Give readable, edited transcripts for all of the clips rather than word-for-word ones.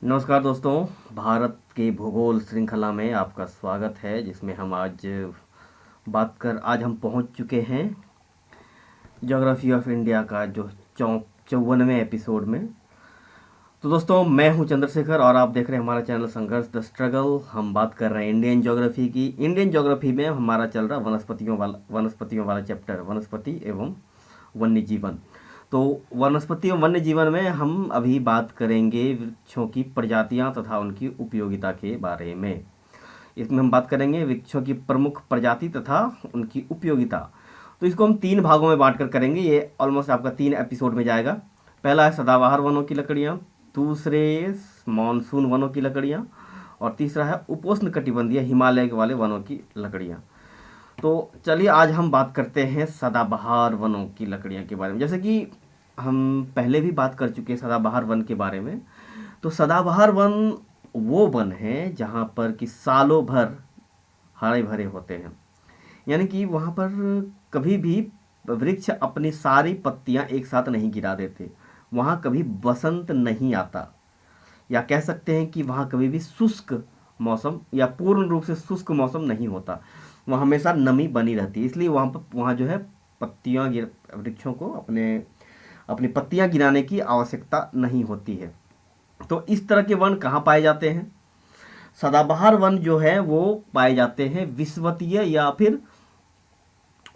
नमस्कार दोस्तों। भारत के भूगोल श्रृंखला में आपका स्वागत है, जिसमें हम आज हम पहुंच चुके हैं ज्योग्राफी ऑफ इंडिया का जो 54वें एपिसोड में। तो दोस्तों, मैं हूं चंद्रशेखर और आप देख रहे हैं हमारा चैनल संघर्ष द स्ट्रगल। हम बात कर रहे हैं इंडियन ज्योग्राफी की। इंडियन ज्योग्राफी में हमारा चल रहा वनस्पतियों वाला चैप्टर, वनस्पति एवं वन्य जीवन। तो वनस्पति एवं वन्य जीवन में हम अभी बात करेंगे वृक्षों की प्रजातियां तथा उनकी उपयोगिता के बारे में। इसमें हम बात करेंगे वृक्षों की प्रमुख प्रजाति तथा उनकी उपयोगिता। तो इसको हम 3 भागों में बांट कर करेंगे। ये ऑलमोस्ट आपका 3 एपिसोड में जाएगा। पहला है सदाबहार वनों की लकड़ियाँ, दूसरे मानसून वनों की लकड़ियाँ, और तीसरा है उपोष्ण कटिबंधीय हिमालय वाले वनों की लकड़ियाँ। तो चलिए आज हम बात करते हैं सदाबहार वनों की लकड़ियाँ के बारे में। जैसे कि हम पहले भी बात कर चुके हैं सदाबहार वन के बारे में। तो सदाबहार वन वो वन है जहाँ पर कि सालों भर हरे भरे होते हैं, यानी कि वहाँ पर कभी भी वृक्ष अपनी सारी पत्तियाँ एक साथ नहीं गिरा देते। वहाँ कभी बसंत नहीं आता, या कह सकते हैं कि वहाँ कभी भी शुष्क मौसम या पूर्ण रूप से शुष्क मौसम नहीं होता। वहाँ हमेशा नमी बनी रहती है। इसलिए वहाँ जो है वृक्षों को अपनी पत्तियाँ गिराने की आवश्यकता नहीं होती है। तो इस तरह के वन कहाँ पाए जाते हैं? सदाबहार वन जो है वो पाए जाते हैं विषुवतीय या फिर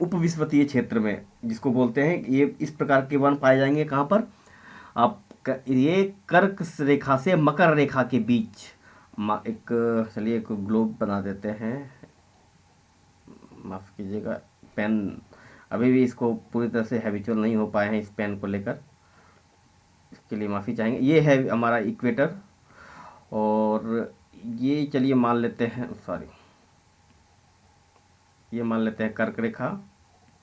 उपविषुवतीय क्षेत्र में, जिसको बोलते हैं। ये इस प्रकार के वन पाए जाएंगे कहाँ पर? ये कर्क रेखा से मकर रेखा के बीच चलिए एक ग्लोब बना देते हैं। माफ़ कीजिएगा, पेन अभी भी इसको पूरी तरह से हैबिचुअल नहीं हो पाए हैं इस पेन को लेकर, इसके लिए माफ़ी चाहेंगे। ये है हमारा इक्वेटर, और ये चलिए मान लेते हैं, ये मान लेते हैं कर्क रेखा,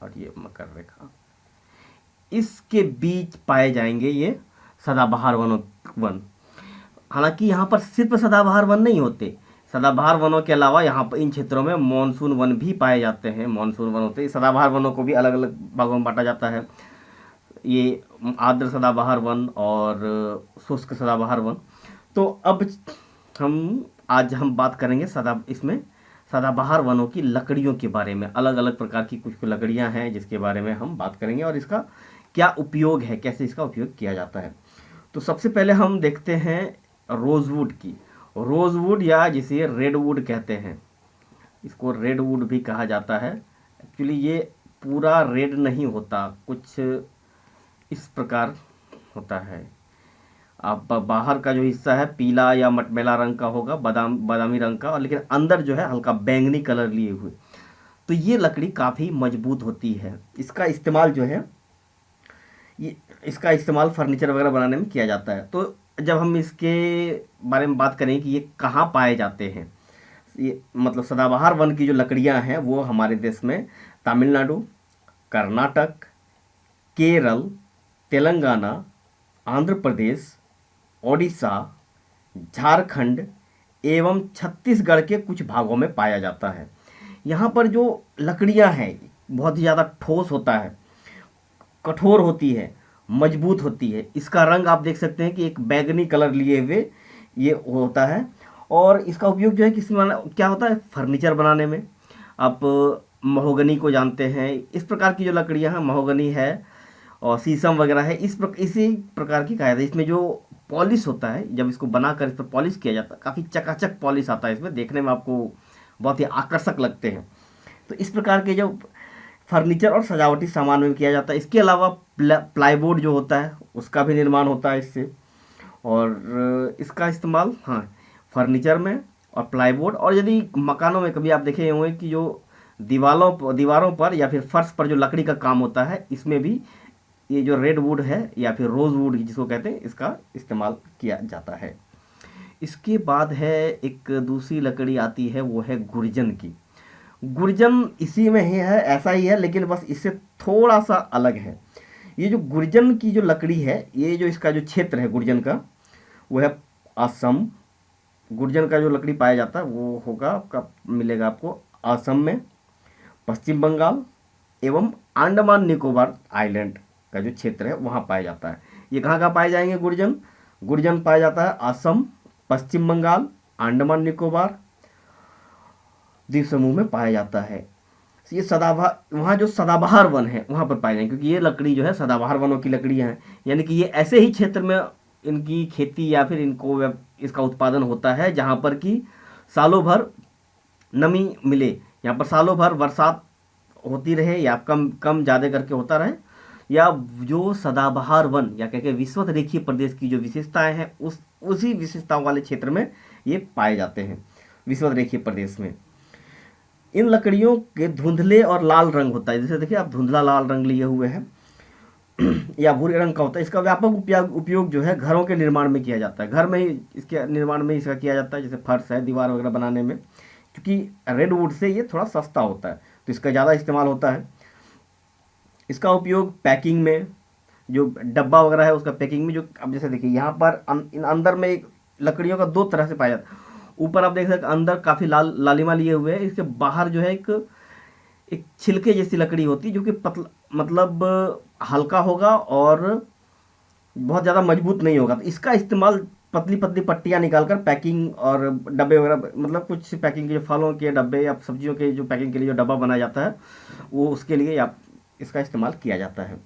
और ये मकर रेखा। इसके बीच पाए जाएंगे ये सदाबहार वन। हालांकि यहाँ पर सिर्फ सदाबहार वन नहीं होते। सदाबहार वनों के अलावा यहाँ पर इन क्षेत्रों में मानसून वन भी पाए जाते हैं। मानसून वन होते हैं। सदाबहार वनों को भी अलग अलग भागों में बांटा जाता है। ये आर्द्र सदाबहार वन और शुष्क सदाबहार वन। तो अब आज हम बात करेंगे सदाबहार वनों की लकड़ियों के बारे में। अलग अलग प्रकार की कुछ लकड़ियां हैं जिसके बारे में हम बात करेंगे, और इसका क्या उपयोग है, कैसे इसका उपयोग किया जाता है। तो सबसे पहले हम देखते हैं रोजवुड की। रोजवुड या जिसे रेडवुड कहते हैं, इसको रेडवुड भी कहा जाता है। एक्चुअली ये पूरा रेड नहीं होता, कुछ इस प्रकार होता है। आप बाहर का जो हिस्सा है पीला या मटमैला रंग का होगा, बादामी रंग का, और लेकिन अंदर जो है हल्का बैंगनी कलर लिए हुए। तो ये लकड़ी काफ़ी मजबूत होती है। इसका इस्तेमाल जो है इसका इस्तेमाल फर्नीचर वगैरह बनाने में किया जाता है। तो जब हम इसके बारे में बात करें कि ये कहाँ पाए जाते हैं, ये मतलब सदाबहार वन की जो लकड़ियाँ हैं वो हमारे देश में तमिलनाडु, कर्नाटक, केरल, तेलंगाना, आंध्र प्रदेश, ओडिशा, झारखंड एवं छत्तीसगढ़ के कुछ भागों में पाया जाता है। यहाँ पर जो लकड़ियाँ हैं बहुत ही ज़्यादा ठोस होता है, कठोर होती है, मजबूत होती है। इसका रंग आप देख सकते हैं कि एक बैगनी कलर लिए हुए ये होता है। और इसका उपयोग जो है क्या होता है, फर्नीचर बनाने में। आप महोगनी को जानते हैं, इस प्रकार की जो लकड़ियाँ हैं, महोगनी है और शीशम वगैरह है, इसी प्रकार की कहा जाता है। इसमें जो पॉलिश होता है, जब इसको बनाकर इस पर पॉलिश किया जाता है, काफ़ी चकाचक पॉलिश आता है इसमें, देखने में आपको बहुत ही आकर्षक लगते हैं। तो इस प्रकार के जो फर्नीचर और सजावटी सामान में किया जाता है। इसके अलावा प्लाईवुड जो होता है उसका भी निर्माण होता है इससे, और इसका इस्तेमाल फर्नीचर में और प्लाईवुड, और यदि मकानों में कभी आप देखे होंगे कि जो दीवारों पर या फिर फर्श पर जो लकड़ी का काम होता है, इसमें भी ये जो रेड वुड है या फिर रोज वुड जिसको कहते हैं, इसका इस्तेमाल किया जाता है। इसके बाद है एक दूसरी लकड़ी आती है, वो है गुर्जन की। गुर्जन इसी में ही है, ऐसा ही है, लेकिन बस इससे थोड़ा सा अलग है। ये जो गुर्जन की जो लकड़ी है, ये जो इसका जो क्षेत्र है गुर्जन का, वो है असम। गुर्जन का जो लकड़ी पाया जाता है वो होगा मिलेगा आपको असम में, पश्चिम बंगाल एवं अंडमान निकोबार आइलैंड का जो क्षेत्र है वहाँ पाया जाता है। ये कहाँ कहाँ पाए जाएंगे गुर्जन? गुर्जन पाया जाता है असम, पश्चिम बंगाल, अंडमान निकोबार द्वीप समूह में पाया जाता है। ये सदाबहार, वहाँ जो सदाबहार वन है वहाँ पर पाए जाएंगे, क्योंकि ये लकड़ी जो है सदाबहार वनों की लकड़ियाँ हैं, यानी कि ये ऐसे ही क्षेत्र में इनकी खेती या फिर इनको इसका उत्पादन होता है जहाँ पर कि सालों भर नमी मिले, यहाँ पर सालों भर बरसात होती रहे या कम कम ज़्यादा करके होता रहे, या जो सदाबहार वन या कह के विषुवत रेखीय प्रदेश की जो विशेषताएं हैं उसी विशेषताओं वाले क्षेत्र में ये पाए जाते हैं, विषुवत रेखीय प्रदेश में। इन लकड़ियों के धुंधले और लाल रंग होता है, जैसे देखिए आप धुंधला लाल रंग लिए हुए हैं या भूरे रंग का होता है। इसका व्यापक उपयोग जो है घरों के निर्माण में किया जाता है, घर में ही इसके निर्माण में इसका किया जाता है, जैसे फर्श है, दीवार वगैरह बनाने में, क्योंकि रेडवुड से ये थोड़ा सस्ता होता है तो इसका ज़्यादा इस्तेमाल होता है। इसका उपयोग पैकिंग में, जो डब्बा वगैरह है उसका पैकिंग में, जो अब जैसे देखिए यहाँ पर अंदर में एक लकड़ियों का दो तरह से पाया जाता है। ऊपर आप देख सकते हैं अंदर काफ़ी लालिमा लिए हुए हैं, इसके बाहर जो है एक छिलके जैसी लकड़ी होती है जो कि पतला, मतलब हल्का होगा और बहुत ज़्यादा मजबूत नहीं होगा। तो इसका इस्तेमाल पतली पतली पट्टियाँ निकालकर पैकिंग और डब्बे वगैरह, मतलब कुछ पैकिंग के फलों के डब्बे या सब्जियों के जो पैकिंग के लिए जो डब्बा बनाया जाता है वो उसके लिए आप इसका इस्तेमाल किया जाता है।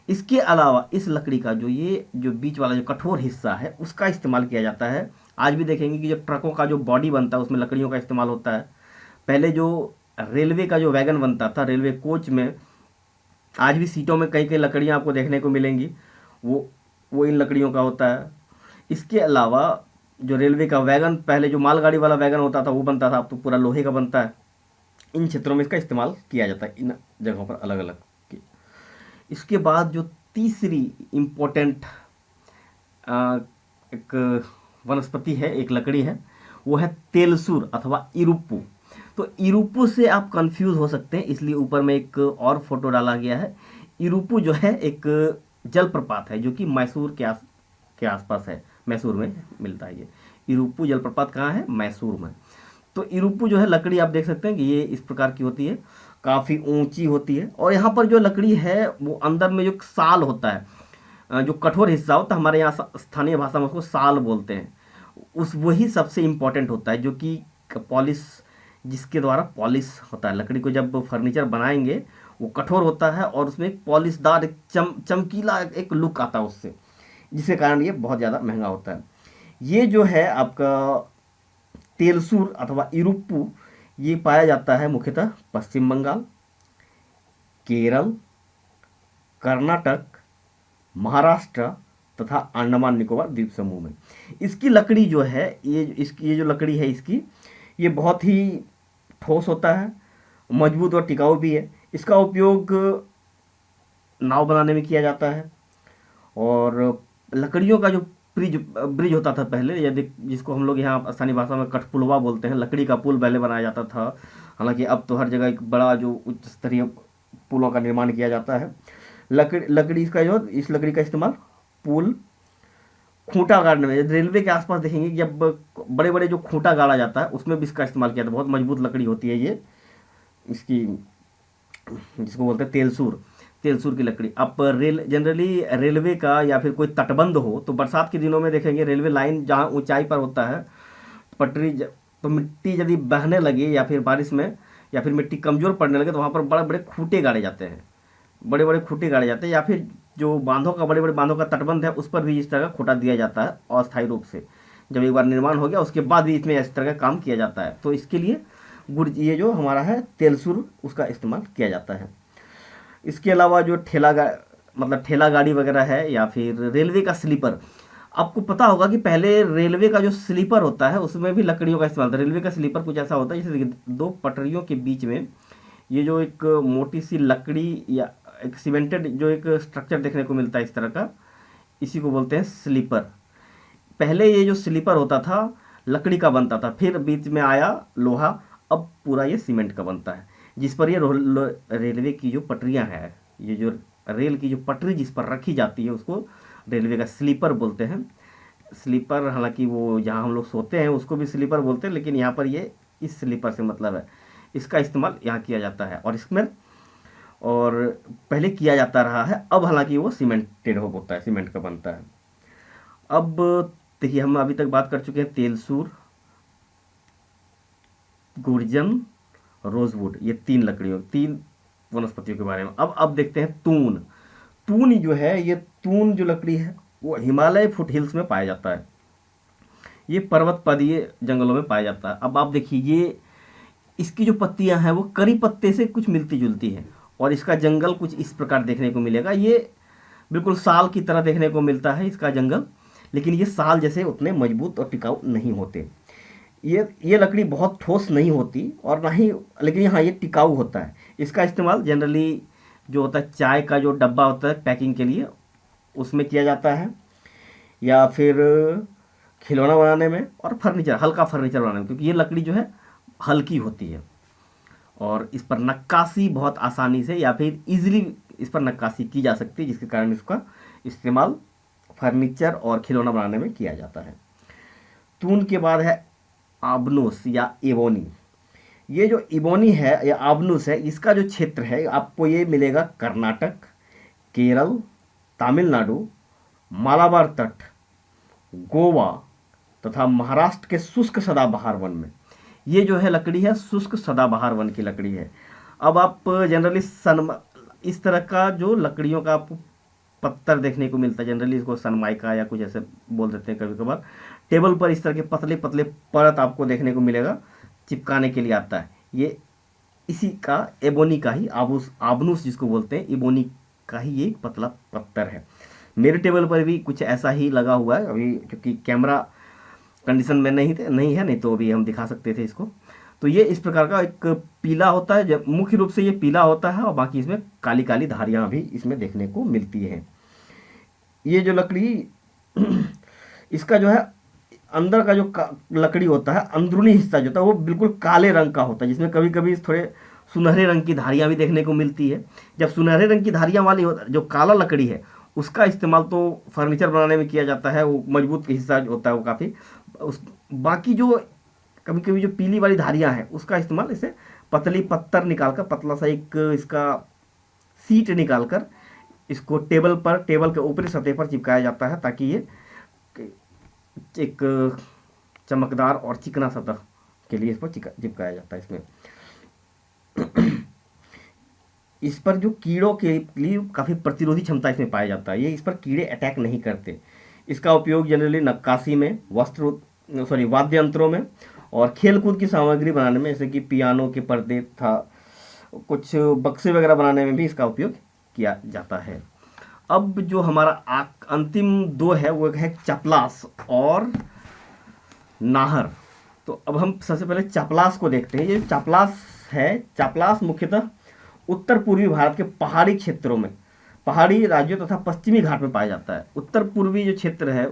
इसके अलावा इस लकड़ी का जो बीच वाला जो कठोर हिस्सा है उसका इस्तेमाल किया जाता है। आज भी देखेंगे कि जो ट्रकों का जो बॉडी बनता है उसमें लकड़ियों का इस्तेमाल होता है। पहले जो रेलवे का जो वैगन बनता था, रेलवे कोच में, आज भी सीटों में कई कई लकड़ियाँ आपको देखने को मिलेंगी, वो इन लकड़ियों का होता है। इसके अलावा जो रेलवे का वैगन, पहले जो मालगाड़ी वाला वैगन होता था वो बनता था, अब तो पूरा लोहे का बनता है। इन क्षेत्रों में इसका इस्तेमाल किया जाता है, इन जगहों पर अलग अलग। इसके बाद जो तीसरी इम्पोर्टेंट एक वनस्पति है, एक लकड़ी है, वो है तेलसूर अथवा इरुप्पू। तो इरुप्पू से आप कंफ्यूज हो सकते हैं, इसलिए ऊपर में एक और फोटो डाला गया है। इरुप्पू जो है एक जलप्रपात है जो कि मैसूर के आसपास है, मैसूर में मिलता है। ये इरुप्पू जलप्रपात कहाँ है? मैसूर में। तो इरुप्पू जो है लकड़ी आप देख सकते हैं कि ये इस प्रकार की होती है, काफ़ी ऊंची होती है। और यहाँ पर जो लकड़ी है वो अंदर में जो साल होता है, जो कठोर हिस्सा होता है, हमारे यहाँ स्थानीय भाषा में उसको साल बोलते हैं, वही सबसे इम्पोर्टेंट होता है, जो कि पॉलिश, जिसके द्वारा पॉलिश होता है। लकड़ी को जब फर्नीचर बनाएंगे वो कठोर होता है और उसमें एक पॉलिशदार, एक चमकीला एक लुक आता है उससे, जिसके कारण ये बहुत ज़्यादा महंगा होता है। ये जो है आपका तेलसूर अथवा इरुप्पू, ये पाया जाता है मुख्यतः पश्चिम बंगाल, केरल, कर्नाटक, महाराष्ट्र तथा अंडमान निकोबार द्वीप समूह में। इसकी लकड़ी जो है, ये जो लकड़ी है इसकी, ये बहुत ही ठोस होता है, मजबूत और टिकाऊ भी है। इसका उपयोग नाव बनाने में किया जाता है। और लकड़ियों का जो ब्रिज होता था पहले, यदि जिसको हम लोग यहाँ स्थानीय भाषा में कठपुलवा बोलते हैं, लकड़ी का पुल पहले बनाया जाता था। हालांकि अब तो हर जगह एक बड़ा जो उच्च स्तरीय पुलों का निर्माण किया जाता है। लकड़ी इसका जो, इस लकड़ी का इस्तेमाल पुल, खूंटा गाड़ने में, रेलवे के आसपास देखेंगे जब बड़े बड़े जो खूंटा गाड़ा जाता है उसमें भी इसका इस्तेमाल किया जाता है। बहुत मजबूत लकड़ी होती है ये, इसकी, जिसको बोलते हैं तेलसूर की लकड़ी। अब जनरली रेलवे का या फिर कोई तटबंध हो तो बरसात के दिनों में देखेंगे रेलवे लाइन जहाँ ऊंचाई पर होता है, पटरी तो मिट्टी यदि बहने लगे या फिर बारिश में या फिर मिट्टी कमज़ोर पड़ने लगे तो वहाँ पर बड़े बड़े खूंटे गाड़े जाते हैं, या फिर जो बड़े बड़े बांधों का तटबंध है उस पर भी इस तरह का खूंटा दिया जाता है अस्थायी रूप से। जब एक बार निर्माण हो गया उसके बाद भी इसमें इस तरह का काम किया जाता है। तो इसके लिए ये जो हमारा है तेलसूर, उसका इस्तेमाल किया जाता है। इसके अलावा जो ठेला गाड़ी वगैरह है या फिर रेलवे का स्लीपर, आपको पता होगा कि पहले रेलवे का जो स्लीपर होता है उसमें भी लकड़ियों का इस्तेमाल था। रेलवे का स्लीपर कुछ ऐसा होता है जैसे दो पटरियों के बीच में ये जो एक मोटी सी लकड़ी या एक सीमेंटेड जो एक स्ट्रक्चर देखने को मिलता है इस तरह का, इसी को बोलते हैं स्लीपर। पहले ये जो स्लीपर होता था लकड़ी का बनता था, फिर बीच में आया लोहा, अब पूरा ये सीमेंट का बनता है, जिस पर ये रेलवे की जो पटरियां हैं, ये जो रेल की जो पटरी जिस पर रखी जाती है उसको रेलवे का स्लीपर बोलते हैं। स्लीपर, हालांकि वो जहाँ हम लोग सोते हैं उसको भी स्लीपर बोलते हैं, लेकिन यहाँ पर ये इस स्लीपर से मतलब है, इसका इस्तेमाल यहाँ किया जाता है और पहले किया जाता रहा है। अब हालांकि वो सीमेंटेड होता है, सीमेंट का बनता है। अब देखिए हम अभी तक बात कर चुके हैं तेलसूर, गुर्जन, रोजवुड, ये 3 लकड़ियों 3 वनस्पतियों के बारे में। अब देखते हैं तून। तून जो है, ये तून जो लकड़ी है वो हिमालय फुटहिल्स में पाया जाता है, ये पर्वत पदीय जंगलों में पाया जाता है। अब आप देखिए, ये इसकी जो पत्तियां हैं वो करी पत्ते से कुछ मिलती जुलती हैं, और इसका जंगल कुछ इस प्रकार देखने को मिलेगा। ये बिल्कुल साल की तरह देखने को मिलता है इसका जंगल, लेकिन ये साल जैसे उतने मजबूत और टिकाऊ नहीं होते। ये लकड़ी बहुत ठोस नहीं होती और ना ही, लेकिन हाँ ये टिकाऊ होता है। इसका इस्तेमाल जनरली जो होता है चाय का जो डब्बा होता है पैकिंग के लिए, उसमें किया जाता है, या फिर खिलौना बनाने में और फर्नीचर, हल्का फर्नीचर बनाने में, क्योंकि ये लकड़ी जो है हल्की होती है और इस पर नक्काशी बहुत आसानी से या फिर इजीली इस पर नक्काशी की जा सकती है, जिसके कारण इसका इस्तेमाल फर्नीचर और खिलौना बनाने में किया जाता है। तून के बाद है आबनूस या इबोनी। ये जो इबोनी है या आबनूस है, इसका जो क्षेत्र है आपको ये मिलेगा कर्नाटक, केरल, तमिलनाडु, मालाबार तट, गोवा तथा महाराष्ट्र के शुष्क सदाबहार वन में। ये जो है लकड़ी है शुष्क सदाबहार वन की लकड़ी है। अब आप जनरली इस तरह का जो लकड़ियों का आपको पत्थर देखने को मिलता है, जनरली इसको सनमाइका या कुछ ऐसे बोल देते हैं कभी कभार, टेबल पर इस तरह के पतले पतले परत आपको देखने को मिलेगा, चिपकाने के लिए आता है। ये इसी का एबोनी का ही आबनूस जिसको बोलते हैं, इबोनी का ही ये पतला पत्थर है। मेरे टेबल पर भी कुछ ऐसा ही लगा हुआ है अभी, क्योंकि कैमरा कंडीशन में नहीं है, नहीं तो अभी हम दिखा सकते थे इसको। तो ये इस प्रकार का एक पीला होता है, जब मुख्य रूप से ये पीला होता है और बाकी इसमें काली काली धारियां भी इसमें देखने को मिलती हैं। ये जो लकड़ी इसका जो है अंदर का जो लकड़ी होता है, अंदरूनी हिस्सा जो होता है वो बिल्कुल काले रंग का होता है, जिसमें कभी कभी थोड़े सुनहरे रंग की धारियां भी देखने को मिलती है। जब सुनहरे रंग की धारियां वाली जो काला लकड़ी है उसका इस्तेमाल तो फर्नीचर बनाने में किया जाता है, वो मजबूत हिस्सा जो होता है वो काफ़ी उस, बाकी जो कभी कभी जो पीली वाली धारियां हैं उसका इस्तेमाल इसे पतली पत्थर निकालकर, पतला सा एक इसका सीट निकालकर इसको टेबल के ऊपरी सतह पर चिपकाया जाता है, ताकि ये एक चमकदार और चिकना सतह के लिए इस पर चिपकाया जाता है। इसमें इस पर जो कीड़ों के लिए काफ़ी प्रतिरोधी क्षमता इसमें पाया जाता है, ये इस पर कीड़े अटैक नहीं करते। इसका उपयोग जनरली नक्काशी में, वाद्य यंत्रों में और खेलकूद की सामग्री बनाने में, जैसे कि पियानो के पर्दे था, कुछ बक्से वगैरह बनाने में भी इसका उपयोग किया जाता है। अब जो हमारा अंतिम 2 है वो है चपलास और नाहर। तो अब हम सबसे पहले चपलास को देखते हैं। ये चपलास है, चपलास मुख्यतः उत्तर पूर्वी भारत के पहाड़ी क्षेत्रों में, पहाड़ी राज्यों तथा पश्चिमी घाट में पाया जाता है। उत्तर पूर्वी जो क्षेत्र है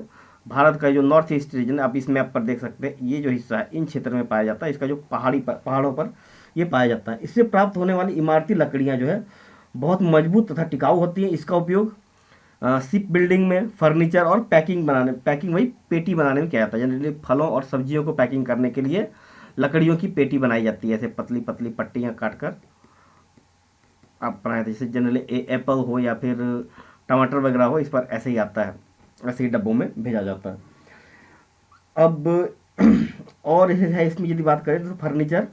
भारत का, जो नॉर्थ ईस्ट रीजन, आप इस मैप पर देख सकते हैं, ये जो हिस्सा है इन क्षेत्र में पाया जाता है। इसका जो पहाड़ों पर ये पाया जाता है। इससे प्राप्त होने वाली इमारती लकड़ियाँ जो है बहुत मजबूत तथा टिकाऊ होती हैं। इसका उपयोग शिप बिल्डिंग में, फर्नीचर और पैकिंग वही पेटी बनाने में किया जाता है। जनरली फलों और सब्जियों को पैकिंग करने के लिए लकड़ियों की पेटी बनाई जाती है, ऐसे पतली पतली पट्टियाँ काटकर आप बनाए थे। जैसे जनरली एप्पल हो या फिर टमाटर वगैरह हो, इस पर ऐसे ही आता है, ऐसे ही डब्बों में भेजा जाता है। अब और है इसमें यदि बात करें तो फर्नीचर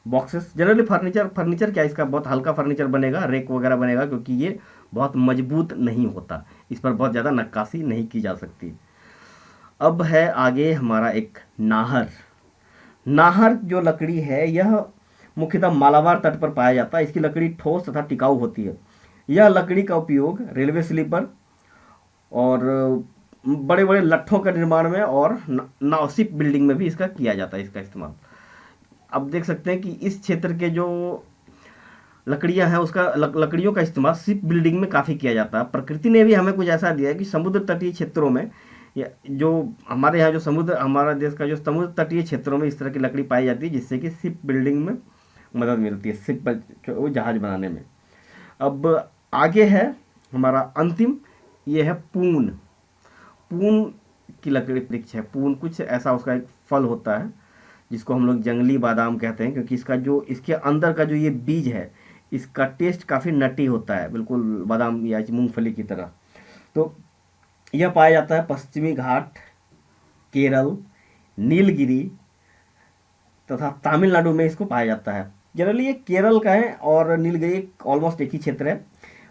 बॉक्सेस, जनरली फर्नीचर क्या, इसका बहुत हल्का फर्नीचर बनेगा, रेक वगैरह बनेगा, क्योंकि ये बहुत मजबूत नहीं होता, इस पर बहुत ज़्यादा नक्काशी नहीं की जा सकती। अब है आगे हमारा एक नाहर। नाहर जो लकड़ी है यह मुख्यतः मालाबार तट पर पाया जाता है। इसकी लकड़ी ठोस तथा टिकाऊ होती है। यह लकड़ी का उपयोग रेलवे स्लीपर और बड़े बड़े लट्ठों के निर्माण में और नावशिप बिल्डिंग में भी इसका किया जाता है, इसका इस्तेमाल। अब देख सकते हैं कि इस क्षेत्र के जो लकड़ियां हैं उसका लकड़ियों का इस्तेमाल शिप बिल्डिंग में काफ़ी किया जाता है। प्रकृति ने भी हमें कुछ ऐसा दिया है कि समुद्र तटीय क्षेत्रों में, जो हमारे यहाँ जो हमारा देश का जो समुद्र तटीय क्षेत्रों में इस तरह की लकड़ी पाई जाती है, जिससे कि शिप बिल्डिंग में मदद मिलती है, शिप पर जहाज बनाने में। अब आगे है हमारा अंतिम, ये है पून। पून की लकड़ी वृक्ष है। पून कुछ ऐसा उसका एक फल होता है जिसको हम लोग जंगली बादाम कहते हैं, क्योंकि इसके अंदर का जो ये बीज है इसका टेस्ट काफ़ी नटी होता है, बिल्कुल बादाम या मूंगफली की तरह। तो यह पाया जाता है पश्चिमी घाट, केरल, नीलगिरी तथा तमिलनाडु में इसको पाया जाता है। जनरली ये केरल का है और नीलगिरी ऑलमोस्ट एक ही क्षेत्र है।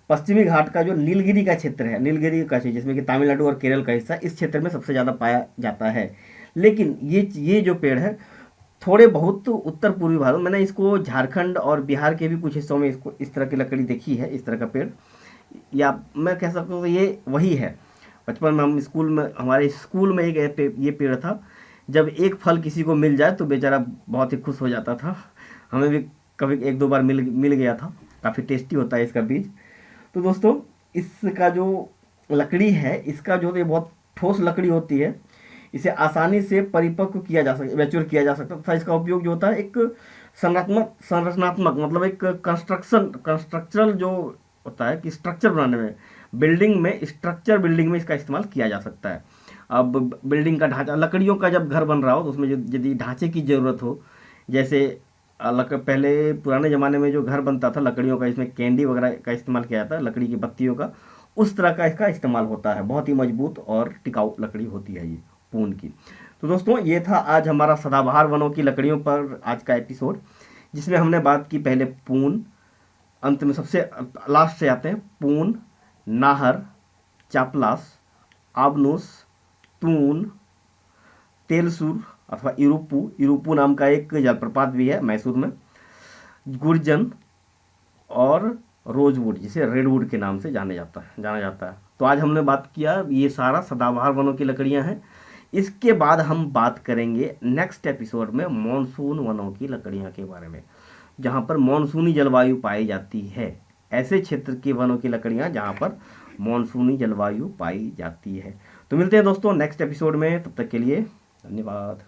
पश्चिमी घाट का जो नीलगिरी का क्षेत्र है, नीलगिरी का क्षेत्र जिसमें कि तमिलनाडु और केरल का हिस्सा, इस क्षेत्र में सबसे ज़्यादा पाया जाता है। लेकिन ये जो पेड़ है थोड़े बहुत उत्तर पूर्वी भारत, मैंने इसको झारखंड और बिहार के भी कुछ हिस्सों में इसको इस तरह की लकड़ी देखी है, इस तरह का पेड़, या मैं कह सकता हूँ ये वही है। बचपन में हम स्कूल में, हमारे स्कूल में ये पेड़ था। जब एक फल किसी को मिल जाए तो बेचारा बहुत ही खुश हो जाता था। हमें भी कभी एक दो बार मिल गया था। काफ़ी टेस्टी होता है इसका बीज। तो दोस्तों इसका जो लकड़ी है, इसका जो ये बहुत ठोस लकड़ी होती है, इसे आसानी से परिपक्व किया जा सकता, मैच्योर किया जा सकता था। इसका उपयोग जो होता है एक संरचनात्मक मतलब एक कंस्ट्रक्चरल जो होता है कि स्ट्रक्चर बनाने में, बिल्डिंग में इसका इस्तेमाल किया जा सकता है। अब बिल्डिंग का ढांचा, लकड़ियों का जब घर बन रहा हो तो उसमें यदि ढांचे की ज़रूरत हो, जैसे पहले पुराने ज़माने में जो घर बनता था लकड़ियों का, इसमें कैंडी वगैरह का इस्तेमाल किया जाता है, लकड़ी की पत्तियों का, उस तरह का इसका इस्तेमाल होता है। बहुत ही मजबूत और टिकाऊ लकड़ी होती है ये पून की। तो दोस्तों ये था आज हमारा सदाबहार वनों की लकड़ियों पर आज का एपिसोड, जिसमें हमने बात की पहले पून, अंत में सबसे लास्ट से आते हैं पून, नाहर, चापलास, आबनूस, तून, तेलसुर अथवा इरुप्पू नाम का एक जलप्रपात भी है मैसूर में, गुर्जन और रोजवुड, जिसे रेडवुड के नाम से जाना जाता है। तो आज हमने बात किया, ये सारा सदाबहार वनों की लकड़ियां हैं। इसके बाद हम बात करेंगे नेक्स्ट एपिसोड में मॉनसून वनों की लकड़ियां के बारे में, जहां पर मॉनसूनी जलवायु पाई जाती है। ऐसे क्षेत्र की वनों की लकड़ियां जहां पर मॉनसूनी जलवायु पाई जाती है। तो मिलते हैं दोस्तों नेक्स्ट एपिसोड में, तब तक के लिए धन्यवाद।